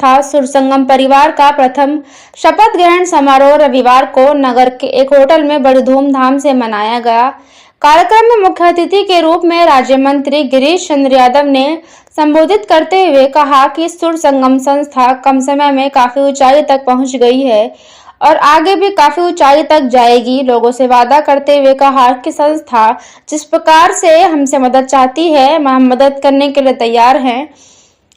संस्था सुरसंगम परिवार का प्रथम शपथ ग्रहण समारोह रविवार को नगर के एक होटल में बड़ी धूमधाम से मनाया गया। कार्यक्रम में मुख्य अतिथि के रूप में राज्य मंत्री गिरीश चंद्र यादव ने संबोधित करते हुए कहा कि सुरसंगम संस्था कम समय में काफी ऊंचाई तक पहुंच गई है और आगे भी काफी ऊंचाई तक जाएगी। लोगों से वादा करते हुए कहा कि संस्था जिस प्रकार से हमसे मदद चाहती है हम मदद करने के लिए तैयार हैं।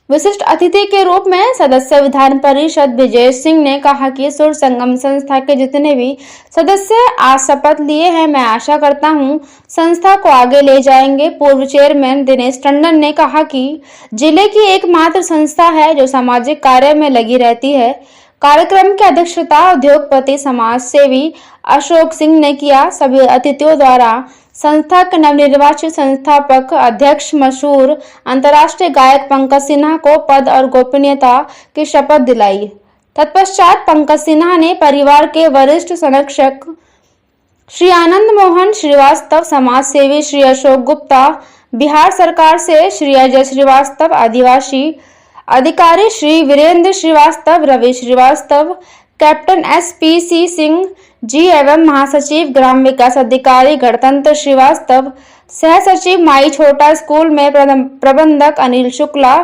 विशिष्ट अतिथि के रूप में सदस्य विधान परिषद विजय सिंह ने कहा कि सुरसंगम संस्था के जितने भी सदस्य आज शपथ लिए हैं, मैं आशा करता हूं संस्था को आगे ले जाएंगे। पूर्व चेयरमैन दिनेश टंडन ने कहा कि जिले की एकमात्र संस्था है जो सामाजिक कार्य में लगी रहती है। कार्यक्रम की अध्यक्षता उद्योगपति समाज सेवी अशोक सिंह ने किया। सभी अतिथियों द्वारा संस्था के नवनिर्वाचित संस्थापक अध्यक्ष मशहूर अंतर्राष्ट्रीय गायक पंकज सिन्हा को पद और गोपनीयता की शपथ दिलाई। तत्पश्चात पंकज सिन्हा ने परिवार के वरिष्ठ संरक्षक श्री आनंद मोहन श्रीवास्तव, समाज सेवी श्री अशोक गुप्ता, बिहार सरकार से श्री अजय श्रीवास्तव, आदिवासी अधिकारी श्री वीरेंद्र श्रीवास्तव, रवि श्रीवास्तव, कैप्टन SPC सिंह जी एवं महासचिव ग्राम विकास अधिकारी गणतंत्र श्रीवास्तव, सह सचिव माई छोटा स्कूल में प्रबंधक अनिल शुक्ला,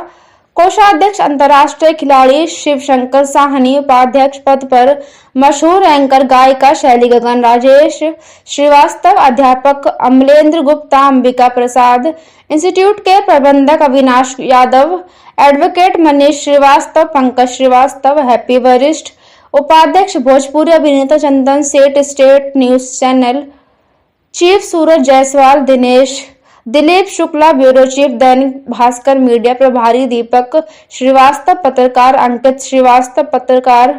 कोषाध्यक्ष अंतर्राष्ट्रीय खिलाड़ी शिव शंकर साहनी, उपाध्यक्ष पद पर मशहूर एंकर गायिका शैली गगन, राजेश श्रीवास्तव, अध्यापक अमलेंद्र गुप्ता, अंबिका प्रसाद, इंस्टीट्यूट के प्रबंधक अविनाश यादव, एडवोकेट मनीष श्रीवास्तव, पंकज श्रीवास्तव, हैप्पी वरिष्ठ उपाध्यक्ष भोजपुरी अभिनेता चंदन सेठ, स्टेट न्यूज चैनल चीफ सूरज Jaiswal, Dilip Shukla, bureau chief Dainik Bhaskar, media प्रभारी दीपक श्रीवास्तव, पत्रकार अंकित श्रीवास्तव, पत्रकार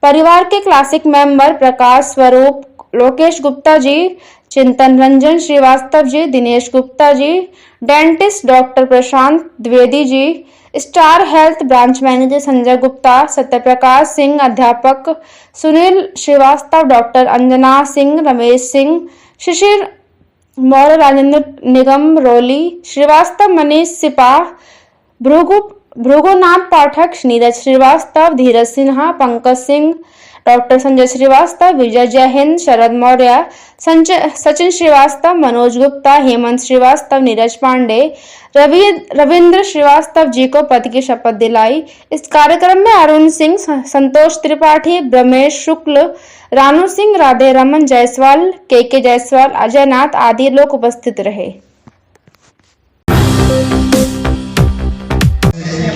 परिवार के क्लासिक मेंबर प्रकाश स्वरूप, Lokesh Gupta ji, Chintan Ranjan Srivastava ji, Dinesh Gupta ji, dentist doctor Prashant Dwivedi ji, Star Health branch manager Sanjay Gupta, Satyaprakash Singh, अध्यापक सुनील श्रीवास्तव, डॉक्टर अंजना सिंह, रमेश सिंह, शिशिर मौर्य, राजेंद्र निगम रोली श्रीवास्तव, मनीष सिपाह, भृगुनाथ पाठक, नीरज श्रीवास्तव, धीरज सिन्हा, पंकज सिंह, डॉक्टर संजय श्रीवास्तव, विजय जय हिंद, शरद मौर्य, सचिन श्रीवास्तव, मनोज गुप्ता, हेमंत श्रीवास्तव, नीरज पांडे, रविंद्र श्रीवास्तव जी को पद की शपथ दिलाई। इस कार्यक्रम में अरुण सिंह, संतोष त्रिपाठी, ब्रह्मेश शुक्ल, रानू सिंह, राधे रमन जायसवाल, के जायसवाल, अजय नाथ आदि लोग उपस्थित रहे।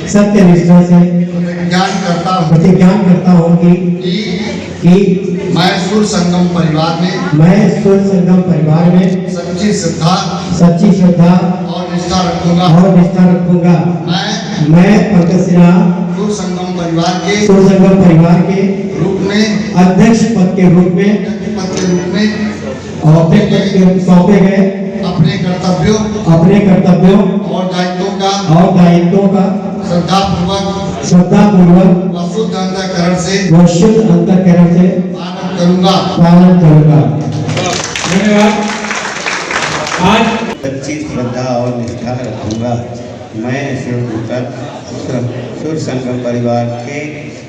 सत्य निष्ठा से प्रतिज्ञान करता हूँ कि मैं सुरसंगम परिवार में सच्ची श्रद्धा और निष्ठा रखूंगा। मैं पंकज सिन्हा सुरसंगम परिवार के रूप में अध्यक्ष पद के रूप में सौंपे गए अपने कर्तव्यों और दायित्वों का श्रद्धापूर्वक व शुद्ध अंतःकरण से पालन करूंगा। धन्यवाद। आज सच्ची श्रद्धा और निष्ठा रखूंगा। मैं सुरसंगम परिवार के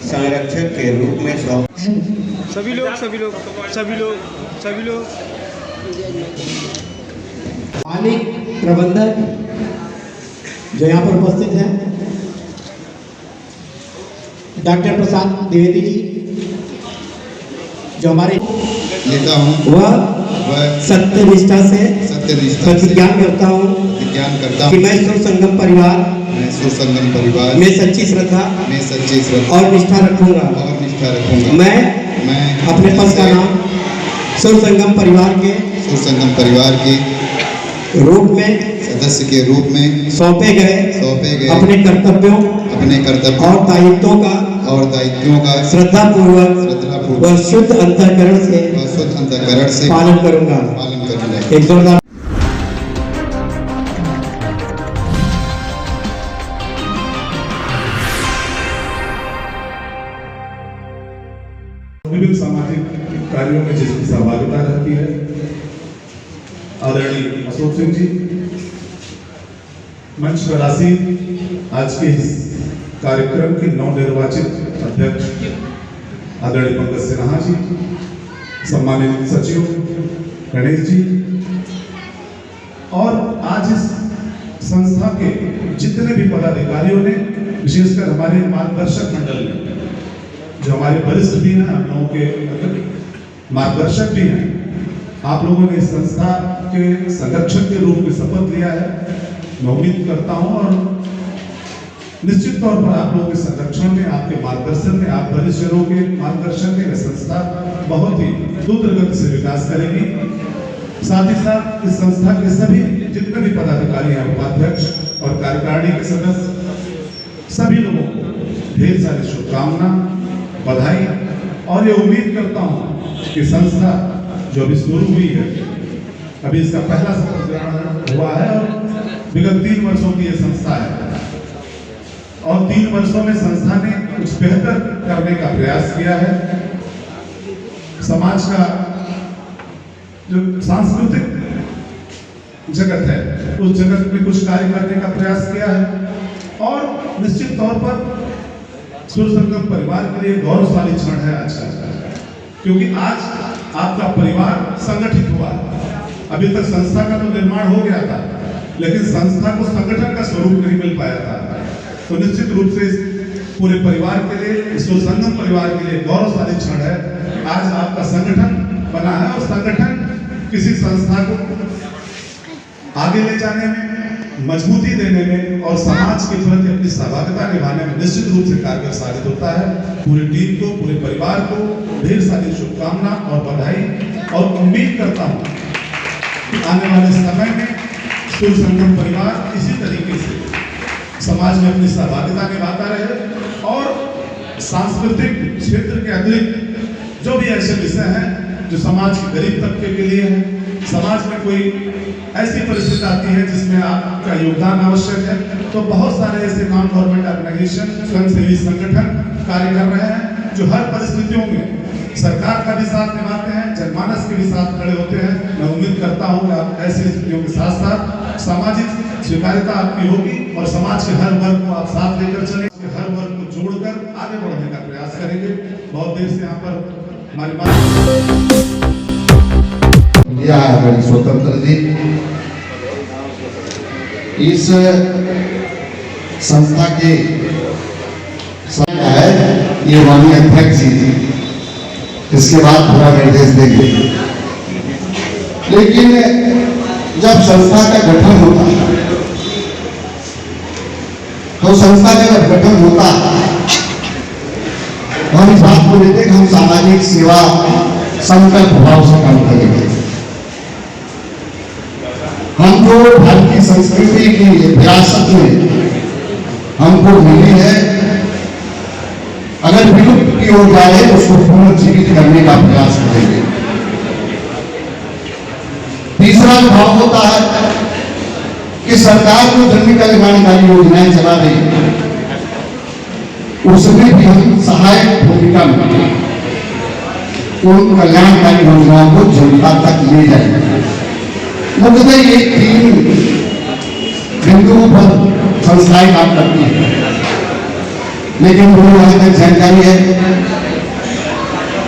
संरक्षक के रूप में सभी लोग मालिक प्रबंधक जो यहाँ पर उपस्थित हैं, डॉक्टर प्रसाद द्विवेदी जी जो हमारे नेता हूँ, वह सत्य निष्ठा से प्रतिज्ञान करता हूँ कि मैं सुरसंगम परिवार में सच्ची श्रद्धा और निष्ठा रखूंगा। मैं अपने पद का नाम सुरसंगम परिवार के रूप में सदस्य के रूप में सौंपे गए अपने कर्तव्यों और दायित्वों का श्रद्धापूर्वक व शुद्ध अंतःकरण से पालन करूंगा। एक जोरदार विभिन्न सामाजिक कार्यों में जिसकी सहभागिता रहती है, आदरणीय अशोक सिंह जी, मंच पर आसीन आज के कार्यक्रम के नवनिर्वाचित अध्यक्ष आदरणीय पंकज सिन्हा जी, सम्मानित सचिव गणेश जी, और आज इस संस्था के जितने भी पदाधिकारियों ने, विशेषकर हमारे मार्गदर्शक मंडल में जो हमारे वरिष्ठ भी हैं, हम लोगों के मार्गदर्शक भी हैं, आप लोगों ने इस संस्था के संरक्षक के रूप में शपथ लिया है। मैं उम्मीद करता हूं और निश्चित तौर पर आप लोगों के संरक्षण में, आपके मार्गदर्शन में, आप वरिष्ठजनों के मार्गदर्शन में यह संस्था बहुत ही द्रुत गति से विकास करेगी। साथ ही साथ इस संस्था के सभी जितने भी पदाधिकारी हैं, उपाध्यक्ष और कार्यकारिणी के सदस्य, सभी लोगों को ढेर सारी शुभकामना, बधाई, और ये उम्मीद करता हूं कि संस्था जो अभी शुरू हुई है, अभी इसका पहला शपथ ग्रहण हुआ है और विगत 3 वर्षों की ये संस्था है और 3 वर्षों में संस्था ने कुछ बेहतर करने का प्रयास किया है। समाज का जो सांस्कृतिक जगत है, उस जगत में कुछ कार्य करने का प्रयास किया है और निश्चित तौर पर सुर संगम परिवार के लिए गौरवशाली क्षण है आज का, क्योंकि आज आपका परिवार संगठित हुआ है। अभी तक संस्था का तो निर्माण हो गया था, लेकिन संस्था को संगठन का स्वरूप नहीं मिल पाया था। तो निश्चित रूप से पूरे परिवार के लिए, सुर संगम परिवार के लिए गौरवशाली क्षण है। आज आपका संगठन बना है और संगठन किसी संस्था को आगे ले जाने में, मजबूती देने में और समाज के प्रति अपनी सहभागिता निभाने में निश्चित रूप से कारगर साबित होता है। पूरी टीम को, पूरे परिवार को ढेर सारी शुभकामना और बधाई, और उम्मीद करता हूं कि आने वाले समय में सुर संगम परिवार इसी तरीके से समाज में अपनी सहभागिता निभाता रहे और सांस्कृतिक क्षेत्र के अतिरिक्त जो भी ऐसे विषय हैं जो समाज के गरीब तबके के लिए है, समाज में कोई ऐसी परिस्थिति आती है जिसमें आपका योगदान आवश्यक है, तो बहुत सारे ऐसे नॉन गवर्नमेंट ऑर्गेनाइजेशन, स्वयंसेवी संगठन कार्य कर रहे हैं जो हर परिस्थितियों में सरकार का भी साथ निभाते हैं, जनमानस के भी साथ खड़े होते हैं। मैं उम्मीद करता हूं कि आप ऐसी स्थितियों के साथ साथ सामाजिक स्वीकार्यता आपकी होगी और समाज के हर वर्ग को आप साथ लेकर चलेंगे, हर वर्ग को जोड़कर आगे बढ़ने का प्रयास करेंगे। बहुत देर से यहाँ पर हमारी बात दिया है हमारी स्वतंत्र जी। इस संस्था के है ये माननीय अध्यक्ष जी, इसके बाद पूरा निर्देश देंगे। लेकिन जब संस्था का गठन होता है तो संस्था का जब गठन होता तो हम इस बात को लेते कि हम सामाजिक सेवा संकल्प भाव से काम करेंगे। हम जो भारतीय संस्कृति की विरासत में हमको मिली है, अगर विलुप्त की ओर जाए उसको पुनर्जीवित करने का प्रयास करेंगे। तीसरा भाव होता है कि सरकार जो जन कल्याणकारी योजनाएं चला रही है उसमें भी हम सहायक भूमिका में उन कल्याणकारी योजनाओं को जनता तक ले जाएंगे। मुख्यतः ये 3 बिंदुओं पर संस्थाएं काम करती है, लेकिन मुझे वहां तक जानकारी है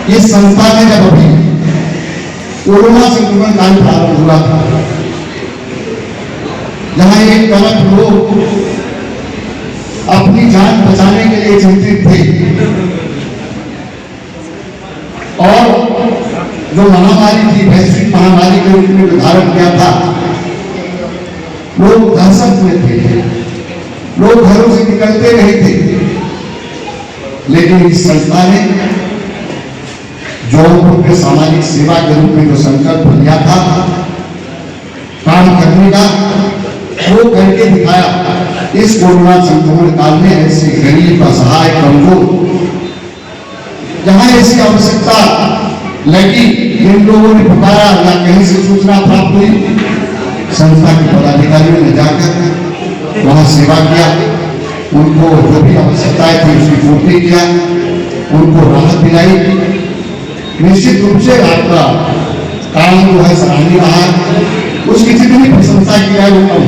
इस संस्था में जब अभी कोरोना संक्रमण काल प्रारंभ हुआ था, जहां एक तरफ लोग अपनी जान बचाने के लिए चिंतित थे और जो महामारी थी, वैश्विक महामारी के रूप में धारण किया था, लोग दहशत में थे, लोग घरों से निकलते नहीं थे। लेकिन इस संस्था ने जो सामाजिक सेवा के रूप में जो संकल्प लिया था काम करने का, वो करके दिखाया। इस कोरोना संक्रमण काल में ऐसे गरीब, असहाय, कमजोर, जहां ऐसी आवश्यकता लगी, इन लोगों ने पुकारा या कहीं से सूचना प्राप्त हुई, संस्था के पदाधिकारियों ने जाकर वहां सेवा किया, उनको जो भी आवश्यकताएं थी उसकी पूर्ति किया, उनको राहत दिलाई। निश्चित रूप से आपका काम जो है सराहनीय रहा, उसकी जितनी प्रशंसा की जाए वो कम।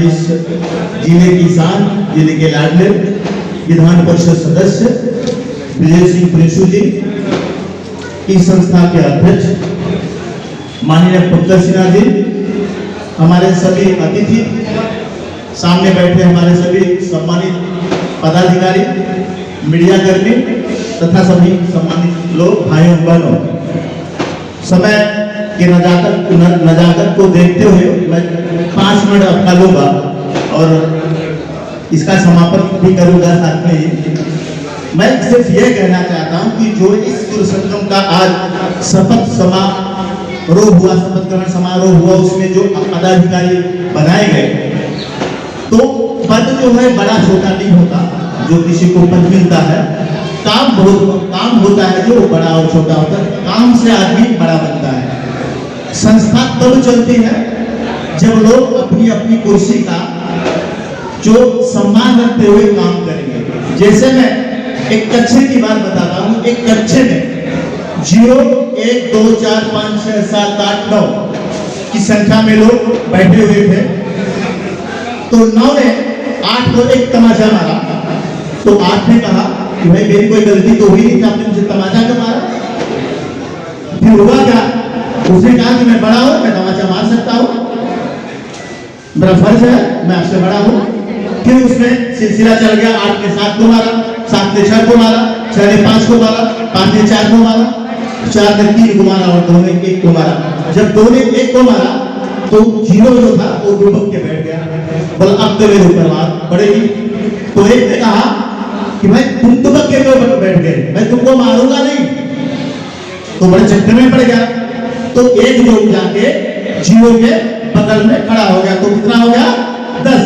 इस जिले की शान, जिले के लाडले विधान परिषद सदस्य विजय सिंह प्रिंसू जी, इस संस्था के अध्यक्ष माननीय पंकज सिन्हा जी, हमारे सभी अतिथि, सामने बैठे हमारे सभी सम्मानित पदाधिकारी, मीडिया कर्मी तथा सभी सम्मानित लोग, भाइयों बहनों, समय के नजाकत को देखते हुए मैं 5 मिनट अपना लूंगा और इसका समापन भी करूंगा। साथ में ही मैं सिर्फ यह कहना चाहता हूं कि जो इस सुर संगम का आज शपथ समारोह हुआ, शपथ ग्रहण समारोह हुआ, उसमें जो पदाधिकारी बनाए गए, तो पद जो है बड़ा छोटा नहीं होता। जो किसी को पद मिलता है, काम होता है जो बड़ा और छोटा होता है, काम से आदमी बड़ा बनता है। संस्था तब चलती है जब लोग अपनी अपनी कुर्सी का जो सम्मान रखते हुए काम करेंगे। जैसे मैं एक कक्षे की बात बताता हूँ, एक कक्षे में 0 1 2 4 5 6 7 8 9 की संख्या में लोग बैठे हुए थे, तो 9 ने 8 को एक तमाचा मारा, तो 8 ने कहा कि भाई मेरी कोई गलती तो हुई नहीं, आपने मुझे तमाचा क्यों मारा? फिर हुआ क्या? उसने कहा कि मैं बड़ा हूं, मैं तमाचा मार सकता हूं, मेरा फर्ज है, मैं आपसे बड़ा हूं। फिर उसमें सिलसिला चल गया, 8 ने 7 को मारा, 7 ने 6 को मारा, 6 ने 5 को मारा, 5 ने 4 को मारा, 4 ने 3 को मारा और 2 ने 1 को मारा। जब 2 ने 1 को मारा तो 0 जो था वो डूब के बैठ गया, बोला अब तो मेरे ऊपर बात पड़ेगी। तो 1 ने कहा कि भाई तुम तो बक्के के ऊपर बैठ गए, मैं तुमको मारूंगा नहीं, तो बड़े चक्कर में पड़ गया। तो 1 जो जाके 0 के बगल में खड़ा हो गया, तो कितना हो गया? 10।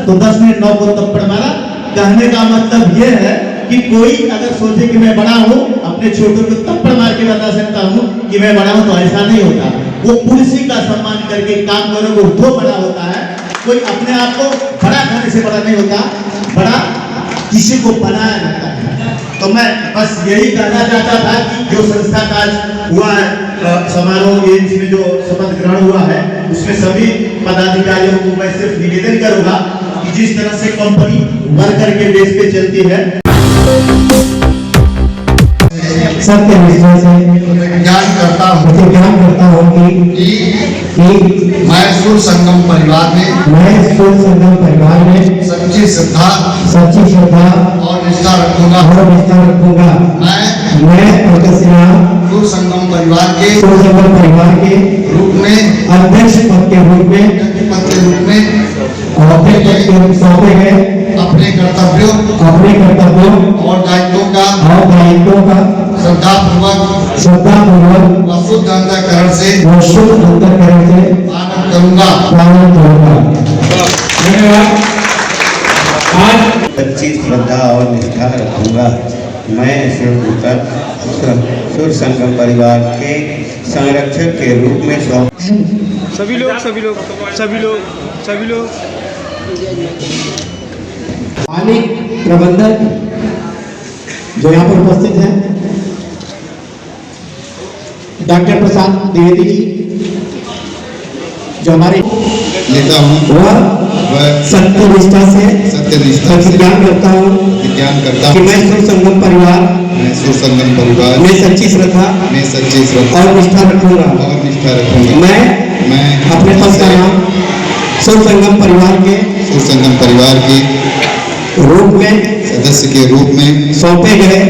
तो 10 ने 9 को थप्पड़ मारा। कहने का मतलब यह है कि कोई अगर सोचे कि मैं बड़ा हूं, अपने छोटों को थप्पड़ मार के बता सकता हूं कि मैं बड़ा हूं, तो ऐसा नहीं होता। वो कुर्सी का सम्मान करके काम करोगे वो बड़ा होता है। कोई अपने आप को बड़ा करने से बड़ा नहीं होता, बड़ा किसी को बनाया जाता है। तो मैं बस यही कहना चाहता था कि जो संस्था का आज हुआ है समारोह, इसमें जो शपथ ग्रहण हुआ है, उसमें सभी पदाधिकारियों को मैं सिर्फ निवेदन करूंगा कि जिस तरह से कंपनी वर्कर के बेस पे चलती है, सत्य निष्ठा से ज्ञान करता हूँ कि मैं सुर संगम परिवार में सच्ची श्रद्धा और निष्ठा रखूंगा। मैं पंकज सिन्हा सुर संगम परिवार के रूप में अध्यक्ष पद के रूप में सौंपे गए अपने कर्तव्यों और दायित्वों का श्रद्धापूर्वक व शुद्ध अंतःकरण से पालन करूंगा। धन्यवाद। आज सच्ची श्रद्धा और निष्ठा रखूंगा। मैं सुर संगम परिवार के संरक्षक के रूप में सभी लोग मालिक प्रबंधक जो यहाँ पर उपस्थित हैं, डॉक्टर प्रसाद द्विवेदी जी जो हमारे लेता हूँ वह सत्यनिष्ठा से ज्ञान करता हूँ कि मैं सुर संगम परिवार में सच्ची श्रद्धा और निष्ठा रखूंगा। मैं अपने पद का नाम सुर संगम परिवार के रूप में सदस्य के रूप में सौंपे गए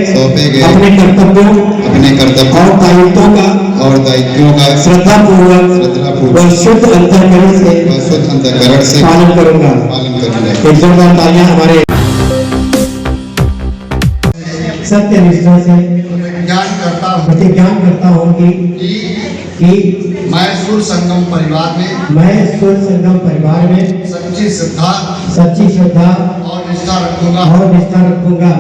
अपने कर्तव्यों और दायित्वों का श्रद्धापूर्वक व शुद्ध अंतःकरण से पालन करूंगा। एक जोरदार तालियां हमारे सत्यनिष्ठा से ज्ञान करता हूँ कि मैं सुर संगम परिवार में सच्ची श्रद्धा और निष्ठा रखूंगा।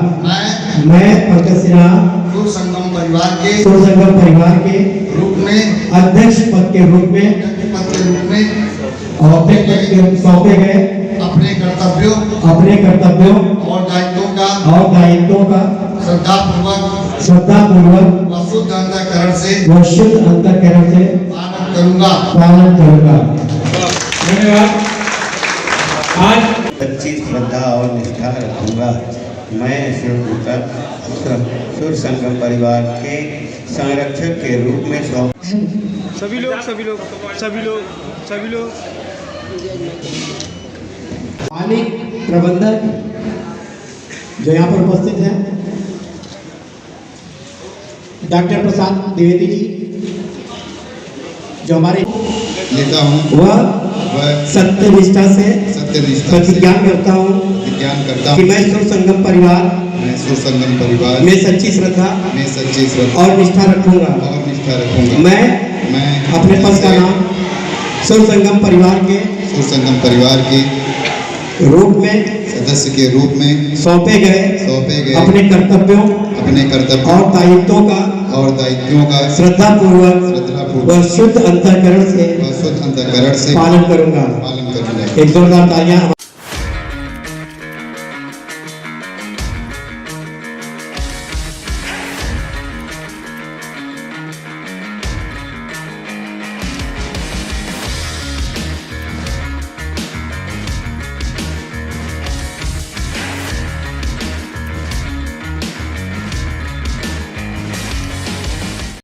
मैं पंकज सिन्हा सुर संगम परिवार के रूप में अध्यक्ष पद के रूप में सौंपे गए अपने कर्तव्यों और दायित्वों का श्रद्धापूर्वक व शुद्ध अंतःकरण से पालन करूंगा। धन्यवाद। आज सच्ची श्रद्धा और निष्ठा रखूंगा। मैं सुर संगम परिवार के संरक्षक के रूप में सभी लोग मालिक प्रबंधक जो यहाँ पर उपस्थित हैं, डॉक्टर प्रसाद द्विवेदी जी जो हमारे लेता हूँ वह वह सत्यनिष्ठा से सत्यनिष्ठा से प्रतिज्ञा करता हूँ विज्ञान करता कि हूँ मैं सुर संगम परिवार मैं सुर संगम परिवार में सच्ची श्रद्धा में सच्ची श्रद्धा और निष्ठा रखूंगा। और निष्ठा रखूंगा। मैं मैं अपने पद का नाम सुर संगम परिवार के सुर संगम परिवार के रूप में सदस्य के रूप में सौंपे गए अपने कर्तव्यों और दायित्वों का श्रद्धा पूर्वक व शुद्ध अंतःकरण से शुद्ध अंतःकरण से पालन करूंगा। पालन करूंगा। एक जोरदार तालियां